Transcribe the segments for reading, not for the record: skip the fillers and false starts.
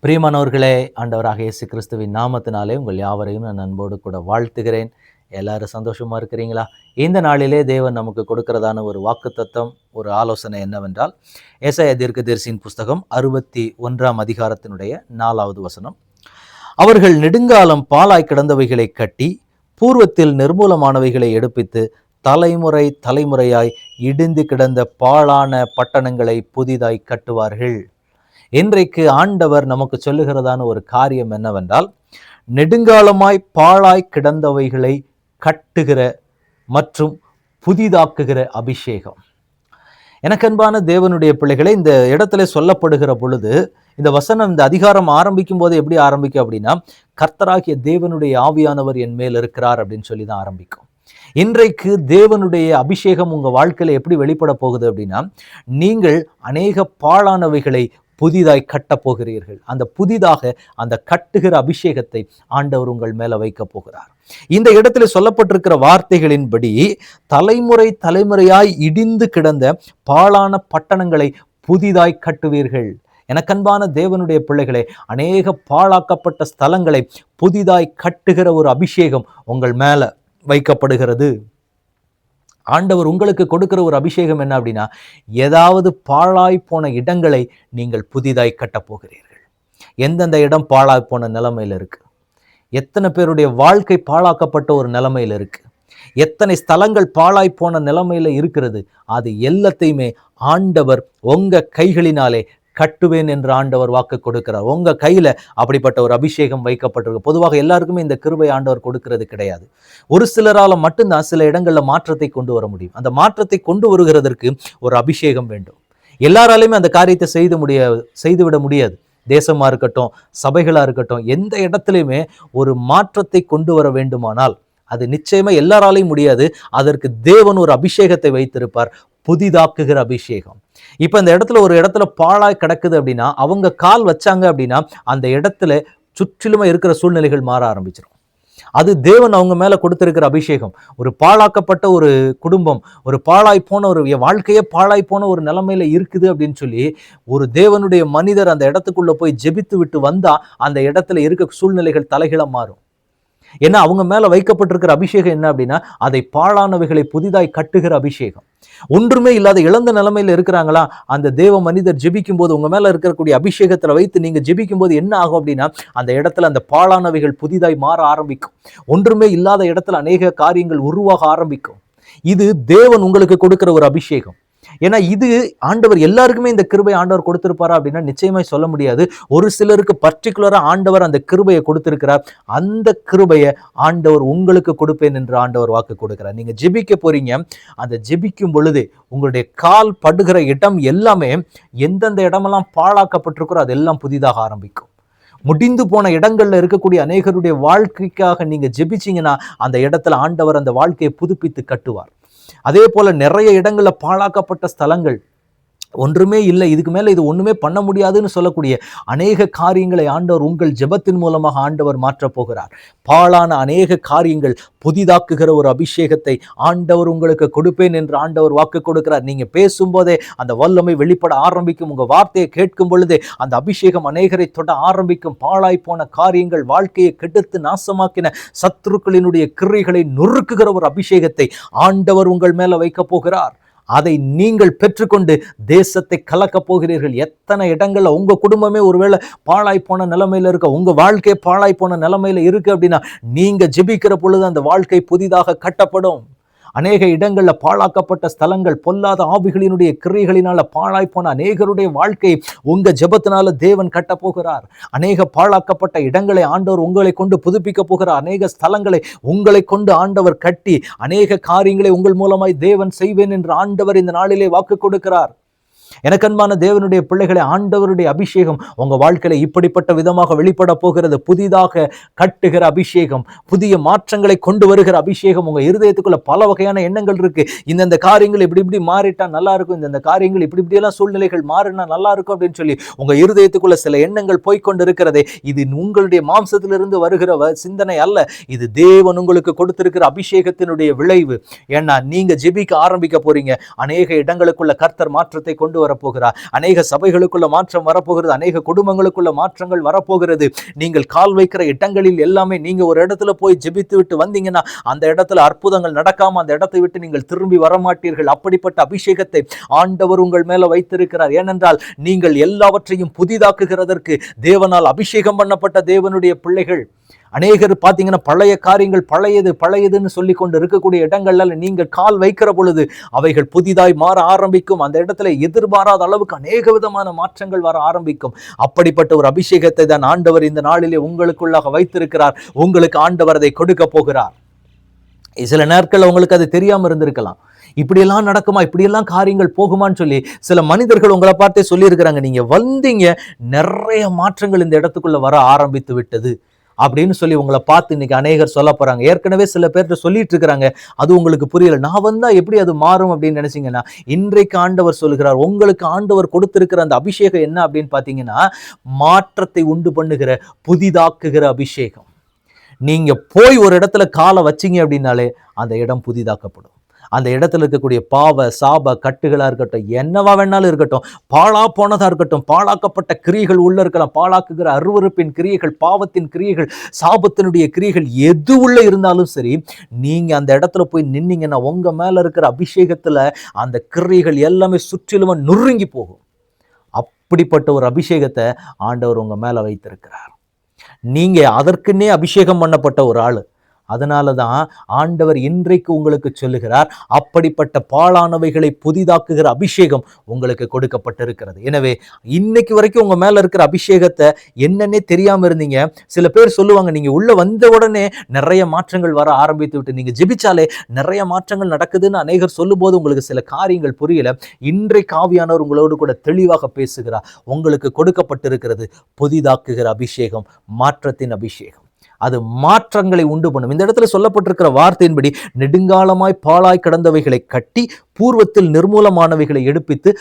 பிரியமானவர்களே, ஆண்டவராக இயேசு கிறிஸ்துவின் நாமத்தினாலே உங்கள் யாவரையும் நான் அன்போடு கூட வாழ்த்துகிறேன். எல்லாரும் சந்தோஷமா இருக்கிறீங்களா? இந்த நாளிலே தேவன் நமக்கு கொடுக்கிறதான ஒரு வாக்குத்தத்தம், ஒரு ஆலோசனை என்னவென்றால், ஏசாயா தீர்க்கதரிசியின் புஸ்தகம் 61ஆம் அதிகாரத்தினுடைய 4வது வசனம். அவர்கள் நெடுங்காலம் பாழாய் கிடந்தவைகளை கட்டி, பூர்வத்தில் நிர்மூலமானவைகளை எடுப்பித்து, தலைமுறை தலைமுறையாய் இடிந்து கிடந்த பாழான பட்டணங்களை புதிதாய் கட்டுவார்கள். இன்றைக்கு ஆண்டவர் நமக்கு சொல்லுகிறதான ஒரு காரியம் என்னவென்றால், நெடுங்காலமாய் பாழாய் கிடந்தவைகளை கட்டுகிற மற்றும் புதிதாக்குகிற அபிஷேகம். எனக்கன்பான தேவனுடைய பிள்ளைகளை, இந்த இடத்துல சொல்லப்படுகிற பொழுது, இந்த வசனம், இந்த அதிகாரம் ஆரம்பிக்கும் போது எப்படி ஆரம்பிக்கும் அப்படின்னா, கர்த்தராகிய தேவனுடைய ஆவியானவர் என் மேல் இருக்கிறார் அப்படின்னு சொல்லி தான் ஆரம்பிக்கும். இன்றைக்கு தேவனுடைய அபிஷேகம் உங்க வாழ்க்கையில எப்படி வெளிப்பட போகுது அப்படின்னா, நீங்கள் அநேக பாழானவைகளை புதிதாய் கட்டப் போகிறீர்கள். அந்த புதிதாக அந்த கட்டுகிற அபிஷேகத்தை ஆண்டவர் உங்கள் மேல வைக்க போகிறார். இந்த இடத்துல சொல்லப்பட்டிருக்கிற வார்த்தைகளின்படி, தலைமுறை தலைமுறையாய் இடிந்து கிடந்த பாழான பட்டணங்களை புதிதாய் கட்டுவீர்கள். எனக்கன்பான தேவனுடைய பிள்ளைகளே, அநேக பாழாக்கப்பட்ட ஸ்தலங்களை புதிதாய் கட்டுகிற ஒரு அபிஷேகம் உங்கள் மேல வைக்கப்படுகிறது. ஆண்டவர் உங்களுக்கு கொடுக்கிற ஒரு அபிஷேகம் என்ன அப்படின்னா, ஏதாவது பாழாய் போன இடங்களை நீங்கள் புதிதாய் கட்டப் போகிறீர்கள். எந்தெந்த இடம் பாழாய் போன நிலைமையில் இருக்கு? எத்தனை பேருடைய வாழ்க்கை பாழாக்கப்பட்ட ஒரு நிலைமையில் இருக்கு? எத்தனை ஸ்தலங்கள் பாழாய் போன நிலைமையில இருக்கிறது? அது எல்லாத்தையுமே ஆண்டவர் உங்க கைகளினாலே கட்டுவேன் என்று ஆண்டவர் வாக்கு கொடுக்கிறார். உங்க கையில அப்படிப்பட்ட ஒரு அபிஷேகம் வைக்கப்பட்டிருக்கு. பொதுவாக எல்லாருக்குமே இந்த கிருபை ஆண்டவர் கொடுக்கிறது கிடையாது. ஒரு சிலரால மட்டும்தான் சில இடங்கள்ல மாற்றத்தை கொண்டு வர முடியும். அந்த மாற்றத்தை கொண்டு வருகிறதற்கு ஒரு அபிஷேகம் வேண்டும். எல்லாராலையுமே அந்த காரியத்தை செய்துவிட முடியாது. தேசமா இருக்கட்டும், சபைகளா இருக்கட்டும், எந்த இடத்துலையுமே ஒரு மாற்றத்தை கொண்டு வர வேண்டுமானால் அது நிச்சயமா எல்லாராலையும் முடியாது. அதற்கு தேவன் ஒரு அபிஷேகத்தை வைத்திருப்பார், புதிதாக்குகிற அபிஷேகம். இப்ப இந்த இடத்துல ஒரு இடத்துல பாழாய் கிடக்குது அப்படின்னா, அவங்க கால் வச்சாங்க அப்படின்னா அந்த இடத்துல சுற்றிலுமா இருக்கிற சூழ்நிலைகள் மாற ஆரம்பிச்சிடும். அது தேவன் அவங்க மேல கொடுத்திருக்கிற அபிஷேகம். ஒரு பாழாக்கப்பட்ட ஒரு குடும்பம், ஒரு பாழாய் போன ஒரு வாழ்க்கையே பாழாய் போன ஒரு நிலைமையில இருக்குது அப்படின்னு சொல்லி ஒரு தேவனுடைய மனிதர் அந்த இடத்துக்குள்ள போய் ஜெபித்து விட்டு வந்தா அந்த இடத்துல இருக்க சூழ்நிலைகள் தலைகீழா மாறும். ஏன்னா அவங்க மேல வைக்கப்பட்டிருக்கிற அபிஷேகம் என்ன அப்படின்னா, அதை பாழானவைகளை புதிதாய் கட்டுகிற அபிஷேகம். ஒன்றுமே இல்லாத இழந்த நிலைமையில இருக்கிறாங்களா, அந்த தேவ மனிதர் ஜெபிக்கும் போது உங்க மேல இருக்கக்கூடிய அபிஷேகத்துல வைத்து நீங்க ஜெபிக்கும் போது என்ன ஆகும் அப்படின்னா, அந்த இடத்துல அந்த பாழானவைகள் புதிதாய் மாற ஆரம்பிக்கும். ஒன்றுமே இல்லாத இடத்துல அநேக காரியங்கள் உருவாக ஆரம்பிக்கும். இது தேவன் உங்களுக்கு கொடுக்கிற ஒரு அபிஷேகம். ஏன்னா இது ஆண்டவர் எல்லாருக்குமே இந்த கிருபை ஆண்டவர் கொடுத்திருப்பாரா அப்படின்னா நிச்சயமாய் சொல்ல முடியாது. ஒரு சிலருக்கு பர்டிகுலரா ஆண்டவர் அந்த கிருபையை கொடுத்திருக்கிறார். அந்த கிருபையை ஆண்டவர் உங்களுக்கு கொடுப்பேன் என்று ஆண்டவர் வாக்கு கொடுக்கிறார். நீங்க ஜெபிக்க போறீங்க. அந்த ஜெபிக்கும் பொழுது உங்களுடைய கால் படுகிற இடம் எல்லாமே, எந்தெந்த இடமெல்லாம் பாழாக்கப்பட்டிருக்கிறோ அதெல்லாம் புதிதாக ஆரம்பிக்கும். முடிந்து போன இடங்கள்ல இருக்கக்கூடிய அநேகருடைய வாழ்க்கைக்காக நீங்க ஜெபிச்சீங்கன்னா அந்த இடத்துல ஆண்டவர் அந்த வாழ்க்கையை புதுப்பித்து கட்டுவார். அதே போல நிறைய இடங்கள்ல பாழாக்கப்பட்ட ஸ்தலங்கள், ஒன்றுமே இல்லை, இதுக்கு மேல இது ஒண்ணுமே பண்ண முடியாதுன்னு சொல்லக்கூடிய அநேக காரியங்களை ஆண்டவர் உங்கள் ஜெபத்தின் மூலமாக ஆண்டவர் மாற்றப் போகிறார். பாழான அநேக காரியங்கள் புதிதாக்குகிற ஒரு அபிஷேகத்தை ஆண்டவர் உங்களுக்கு கொடுப்பேன் என்று ஆண்டவர் வாக்கு கொடுக்கிறார். நீங்க பேசும்போதே அந்த வல்லமை வெளிப்பட ஆரம்பிக்கும். உங்க வார்த்தையை கேட்கும் பொழுதே அந்த அபிஷேகம் அநேகரை தொட ஆரம்பிக்கும். பாழாய் போன காரியங்கள், வாழ்க்கையை கெடுத்து நாசமாக்கின சத்துருக்களினுடைய கிரியைகளை நொறுக்குகிற ஒரு அபிஷேகத்தை ஆண்டவர் உங்கள் மேல வைக்க போகிறார். அதை நீங்கள் பெற்றுக்கொண்டு தேசத்தை கலக்கப் போகிறீர்கள். எத்தனை இடங்கள்ல உங்க குடும்பமே ஒருவேளை பாழாய் போன நிலைமையில இருக்க, உங்க வாழ்க்கை பாழாய் போன நிலைமையில இருக்கு அப்படின்னா, நீங்க ஜெபிக்கிற பொழுது அந்த வாழ்க்கை புதிதாக கட்டப்படும். அநேக இடங்கள்ல பாழாக்கப்பட்ட ஸ்தலங்கள், பொல்லாத ஆவிகளினுடைய கிரியைகளினால பாழாய் போன அநேகருடைய வாழ்க்கை உங்க ஜெபத்தினால தேவன் கட்ட போகிறார். அநேக பாழாக்கப்பட்ட இடங்களை ஆண்டவர் உங்களை கொண்டு புதுப்பிக்க போகிறார். அநேக ஸ்தலங்களை உங்களை கொண்டு ஆண்டவர் கட்டி அநேக காரியங்களை உங்கள் மூலமாய் தேவன் செய்வேன் என்று ஆண்டவர் இந்த நாளிலே வாக்கு கொடுக்கிறார். எனக்கன்பான தேவனுடைய பிள்ளைகளை, ஆண்டவருடைய அபிஷேகம் உங்க வாழ்க்கையில இப்படிப்பட்ட விதமாக வெளிப்பட போகிறது. புதிதாக கட்டுகிற அபிஷேகம், புதிய மாற்றங்களை கொண்டு வருகிற அபிஷேகம். உங்க இருதயத்துக்குள்ள பல வகையான எண்ணங்கள் இருக்கு. இந்த காரியங்கள் இப்படி இப்படி மாறிட்டா நல்லா இருக்கும், இந்த காரியங்கள் இப்படி இப்படி எல்லாம் சூழ்நிலைகள் மாறினா நல்லா இருக்கும் அப்படின்னு சொல்லி உங்க இருதயத்துக்குள்ள சில எண்ணங்கள் போய்கொண்டு இருக்கிறதே, இது உங்களுடைய மாம்சத்திலிருந்து வருகிற சிந்தனை அல்ல. இது தேவன் உங்களுக்கு கொடுத்திருக்கிற அபிஷேகத்தினுடைய விளைவு. ஏன்னா நீங்க ஜெபிக்க ஆரம்பிக்க போறீங்க. அநேக இடங்களுக்குள்ள கர்த்தர் மாற்றத்தை கொண்டு வரப்போகிறார். அநேக சபைகளுக்குள்ள மாற்றம் வரப்போகிறது. அநேக குடும்பங்களுக்குள்ள மாற்றங்கள் வரப்போகிறது. நீங்கள் கால் வைக்கிற இடங்களில் எல்லாமே நீங்க ஒரு இடத்துல போய் ஜெபித்து விட்டு வந்தீங்கன்னா அந்த இடத்துல அற்புதங்கள் நடக்காம அந்த இடத்தை விட்டு நீங்கள் திரும்பி வரமாட்டீர்கள். அப்படிப்பட்ட அபிஷேகத்தை ஆண்டவர் உங்கள் மேல வைத்திருக்கிறார். ஏனென்றால் நீங்கள் எல்லாவற்றையும் புதிதாக்குகிறதற்கு தேவனால் அபிஷேகம் பண்ணப்பட்ட தேவனுடைய பிள்ளைகள். அநேகர் பார்த்தீங்கன்னா பழைய காரியங்கள் பழையதுன்னு சொல்லி கொண்டு இருக்கக்கூடிய இடங்கள்ல நீங்கள் கால் வைக்கிற பொழுது அவைகள் புதிதாய் மாற ஆரம்பிக்கும். அந்த இடத்துல எதிர்பாராத அளவுக்கு அநேக விதமான மாற்றங்கள் வர ஆரம்பிக்கும். அப்படிப்பட்ட ஒரு அபிஷேகத்தை தான் ஆண்டவர் இந்த நாளிலே உங்களுக்குள்ளாக வைத்திருக்கிறார். உங்களுக்கு ஆண்டவர் அதை கொடுக்க போகிறார். சில நாட்கள் உங்களுக்கு அது தெரியாம இருந்திருக்கலாம். இப்படியெல்லாம் நடக்குமா, இப்படியெல்லாம் காரியங்கள் போகுமான்னு சொல்லி சில மனிதர்கள் உங்களை பார்த்தே சொல்லி இருக்கிறாங்க. நீங்க வந்தீங்க, நிறைய மாற்றங்கள் இந்த இடத்துக்குள்ள வர ஆரம்பித்து விட்டது அப்படின்னு சொல்லி உங்களை பார்த்து இன்னைக்கு அநேகர் சொல்ல போறாங்க. ஏற்கனவே சில பேர்கிட்ட சொல்லிட்டு இருக்கிறாங்க, அது உங்களுக்கு புரியல. நான் வந்தா எப்படி அது மாறும் அப்படின்னு நினைச்சீங்கன்னா, இன்றைக்கு ஆண்டவர் சொல்லுகிறார், உங்களுக்கு ஆண்டவர் கொடுத்திருக்கிற அந்த அபிஷேகம் என்ன அப்படின்னு பாத்தீங்கன்னா, மாற்றத்தை உண்டு பண்ணுகிற புதிதாக்குகிற அபிஷேகம். நீங்க போய் ஒரு இடத்துல காலை வச்சீங்க அப்படின்னாலே அந்த இடம் புதிதாக்கப்படும். அந்த இடத்துல இருக்கக்கூடிய பாவ சாப கட்டுகளா இருக்கட்டும், என்னவா வேணாலும் இருக்கட்டும், பாழா போனதா இருக்கட்டும், பாழாக்கப்பட்ட கிரியைகள் உள்ள இருக்கலாம், பாழாக்குகிற அருவருப்பின் கிரியைகள், பாவத்தின் கிரியைகள், சாபத்தினுடைய கிரியைகள் எது உள்ள இருந்தாலும் சரி, நீங்க அந்த இடத்துல போய் நின்னீங்கன்னா உங்க மேல இருக்கிற அபிஷேகத்துல அந்த கிரியைகள் எல்லாமே சுற்றிலும் நுறுங்கி போகும். அப்படிப்பட்ட ஒரு அபிஷேகத்தை ஆண்டவர் உங்க மேல வைத்திருக்கிறார். நீங்க அதற்குன்னே அபிஷேகம் பண்ணப்பட்ட ஒரு ஆளு. அதனாலதான் ஆண்டவர் இன்றைக்கு உங்களுக்கு சொல்லுகிறார், அப்படிப்பட்ட பாழானவைகளை புதிதாக்குகிற அபிஷேகம் உங்களுக்கு கொடுக்கப்பட்டிருக்கிறது. எனவே இன்னைக்கு வரைக்கும் உங்க மேல இருக்கிற அபிஷேகத்தை என்னன்னே தெரியாம இருந்தீங்க. சில பேர் சொல்லுவாங்க, நீங்க உள்ள வந்த உடனே நிறைய மாற்றங்கள் வர ஆரம்பித்து விட்டு நீங்க ஜெபிச்சாலே நிறைய மாற்றங்கள் நடக்குதுன்னு அநேகர் சொல்லும் போது உங்களுக்கு சில காரியங்கள் புரியல. இன்றைக்கு ஆவியானவர் உங்களோடு கூட தெளிவாக பேசுகிறார். உங்களுக்கு கொடுக்கப்பட்டிருக்கிறது புதிதாக்குகிற அபிஷேகம், மாற்றத்தின் அபிஷேகம். அது மாற்றங்களை உண்டு பண்ணும். இந்த இடத்துல சொல்லப்பட்டிருக்கிற வார்த்தையின்படி நெடுங்காலமாய் பாழாய் கிடந்தவைகளை கட்டி பூர்வத்தில் நிர்மூலமானவைகளை எடுப்பித்து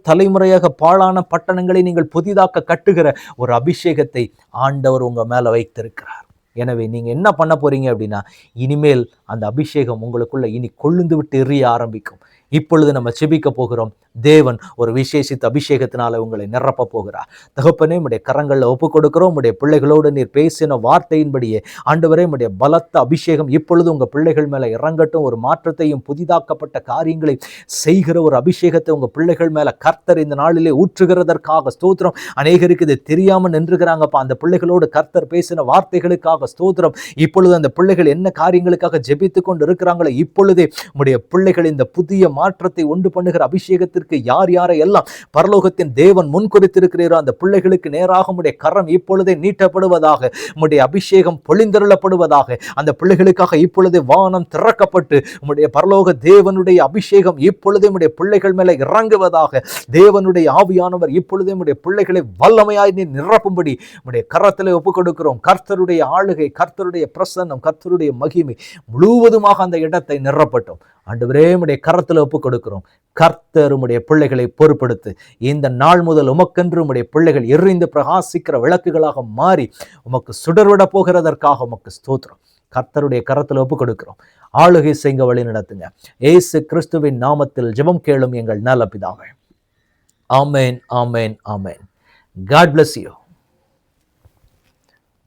தலைமுறையாக பாழான பட்டணங்களை நீங்கள் புதிதாக்க கட்டுகிற ஒரு அபிஷேகத்தை ஆண்டவர் உங்க மேல வைத்திருக்கிறார். எனவே நீங்க என்ன பண்ண போறீங்க அப்படின்னா, இனிமேல் அந்த அபிஷேகம் உங்களுக்குள்ள இனி கொழுந்து விட்டு எரிய ஆரம்பிக்கும். இப்பொழுது நம்ம செபிக்க போகிறோம். தேவன் ஒரு விசேஷித்த அபிஷேகத்தினால உங்களை நிரப்ப போகிறார். தகப்பனே, உடைய கரங்களில் ஒப்பு கொடுக்கிறோம். உடைய பிள்ளைகளோடு நீர் பேசின வார்த்தையின்படியே ஆண்டவரே, உடைய பலத்த அபிஷேகம் இப்பொழுது உங்க பிள்ளைகள் மேல இறங்கட்டும். ஒரு மாற்றத்தையும் புதிதாக்கப்பட்ட காரியங்களை செய்கிற ஒரு அபிஷேகத்தை உங்க பிள்ளைகள் மேல கர்த்தர் இந்த நாளிலே ஊற்றுகிறதற்காக ஸ்தோத்திரம். அநேகருக்கு இது தெரியாம நின்றுகிறாங்கப்பா. அந்த பிள்ளைகளோடு கர்த்தர் பேசின வார்த்தைகளுக்காக ஸ்தோத்திரம். இப்பொழுது அந்த பிள்ளைகள் என்ன காரியங்களுக்காக ஜெபித்து கொண்டு இருக்கிறாங்களோ, இப்பொழுதே உடைய பிள்ளைகள் இந்த புதிய மாற்றத்தை உண்டு பண்ணுகிற அபிஷேகத்திற்கு யார் யாரை எல்லாம் பரலோகத்தின் தேவன் முன்குறித்திருக்கிறீரோ அந்த பிள்ளைகளுக்கு நேராக உடைய கரம் இப்பொழுதே நீட்டப்படுவதாக, உடைய அபிஷேகம் பொழிந்தருளப்படுவதாக. அந்த பிள்ளைகளுக்காக இப்பொழுதே வானம் திறக்கப்பட்டு உடைய பரலோக தேவனுடைய அபிஷேகம் இப்பொழுதே உடைய பிள்ளைகள் மேலே இறங்குவதாக. தேவனுடைய ஆவியானவர் இப்பொழுதே உடைய பிள்ளைகளை வல்லமையாய் நீ நிரப்பும்படி உடைய கரத்திலே ஒப்புக் கொடுக்கிறோம். கர்த்தருடைய ஆளுகை, கர்த்தருடைய பிரசன்னம், கர்த்தருடைய மகிமை முழுவதுமாக அந்த இடத்தை நிரப்பட்டும். ஆண்டவரே, உடைய கரத்தில் ஒப்புக் கொடுக்கிறோம். கர்த்தர் உம்முடைய பிள்ளைகளை பொறுப்படுத்து. இந்த நாள் முதல் உமக்கென்று உம்முடைய பிள்ளைகள் எரிந்து பிரகாசிக்கிற விளக்குகளாக மாறி உமக்கு சுடர்விட போகிறதற்காக உமக்கு ஸ்தோத்திரம். கர்த்தருடைய கரத்தில் ஒப்புக் கொடுக்கிறோம். ஆளுகை செய்ய வழி நடத்துங்க. இயேசு கிறிஸ்துவின் நாமத்தில் ஜெபம் கேளும் எங்கள் நல்ல பிதாவே. ஆமென், ஆமென், ஆமென். God bless you.